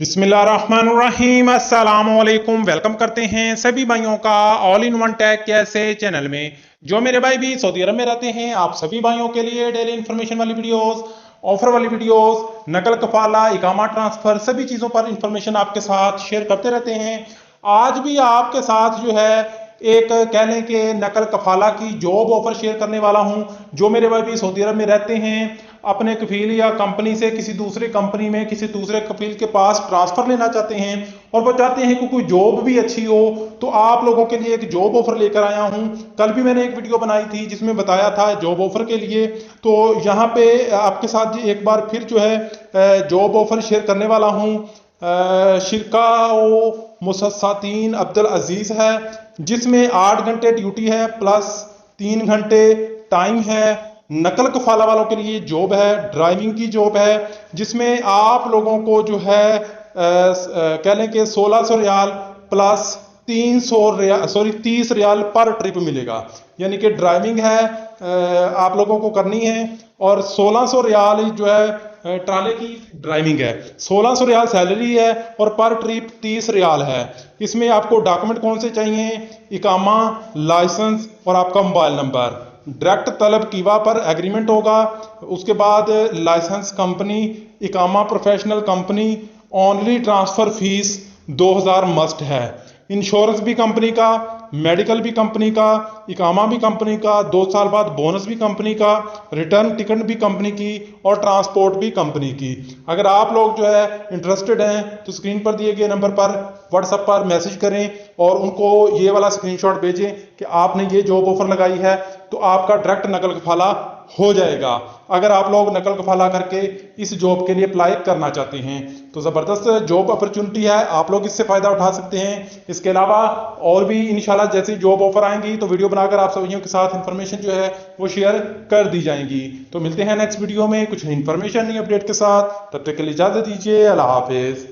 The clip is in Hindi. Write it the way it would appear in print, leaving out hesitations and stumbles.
बिस्मिल्लाहिर्रहमानिर्रहीम, अस्सलामुअलैकुम। वेलकम करते हैं सभी भाइयों का ऑल इन वन टेक कैसे चैनल में। जो मेरे भाई भी सऊदी अरब में रहते हैं, आप सभी भाइयों के लिए डेली इन्फॉर्मेशन वाली वीडियोस, ऑफर वाली वीडियोस, नकल कफाला, इकामा ट्रांसफर, सभी चीज़ों पर इंफॉर्मेशन आपके साथ शेयर करते रहते हैं। आज भी आपके साथ जो है एक कह लें कि नकल कफाला की जॉब ऑफर शेयर करने वाला हूं। जो मेरे भाई भी सऊदी अरब में रहते हैं, अपने कफील या कंपनी से किसी दूसरे कंपनी में किसी दूसरे कफील के पास ट्रांसफर लेना चाहते हैं और वो चाहते हैं कि कोई जॉब भी अच्छी हो, तो आप लोगों के लिए एक जॉब ऑफर लेकर आया हूं। कल भी मैंने एक वीडियो बनाई थी जिसमें बताया था जॉब ऑफर के लिए, तो यहाँ पे आपके साथ एक बार फिर जो है जॉब ऑफर शेयर करने वाला हूँ। शिरका मुसस्सातीन अब्दुल अजीज है, जिसमें 8 घंटे ड्यूटी है प्लस 3 घंटे टाइम है। नकल कफाला वालों के लिए जॉब है, ड्राइविंग की जॉब है, जिसमें आप लोगों को जो है कह लें कि 1600 रियाल प्लस 30 रियाल पर ट्रिप मिलेगा। यानी कि ड्राइविंग है आप लोगों को करनी है और 1600 रियाल जो है ट्राले की ड्राइविंग है, 1600 रियाल सैलरी है और पर ट्रिप 30 रियाल है। इसमें आपको डॉक्यूमेंट कौन से चाहिए? इकामा, लाइसेंस और आपका मोबाइल नंबर। डायरेक्ट तलब कीवा पर एग्रीमेंट होगा। उसके बाद लाइसेंस कंपनी, इकामा profession company, only transfer fee 2000 must है। इंश्योरेंस भी कंपनी का, मेडिकल भी कंपनी का, इकामा भी कंपनी का, 2 साल बाद बोनस भी कंपनी का, रिटर्न टिकट भी कंपनी की और ट्रांसपोर्ट भी कंपनी की। अगर आप लोग जो है इंटरेस्टेड हैं तो स्क्रीन पर दिए गए नंबर पर व्हाट्सएप पर मैसेज करें और उनको ये वाला स्क्रीनशॉट भेजें कि आपने ये जॉब ऑफर लगाई है, तो आपका डायरेक्ट नकल कफाला हो जाएगा। अगर आप लोग नकल कफाला करके इस जॉब के लिए अप्लाई करना चाहते हैं तो ज़बरदस्त जॉब अपॉर्चुनिटी है, आप लोग इससे फ़ायदा उठा सकते हैं। इसके अलावा और भी इंशाल्लाह जैसी जॉब ऑफर आएंगी तो वीडियो बनाकर आप सभी के साथ इंफॉर्मेशन जो है वो शेयर कर दी जाएंगी। तो मिलते हैं नेक्स्ट वीडियो में कुछ नई इंफॉर्मेशन, नई अपडेट के साथ। तब तक के लिए इजाज़त दीजिए। अल्लाह हाफिज़।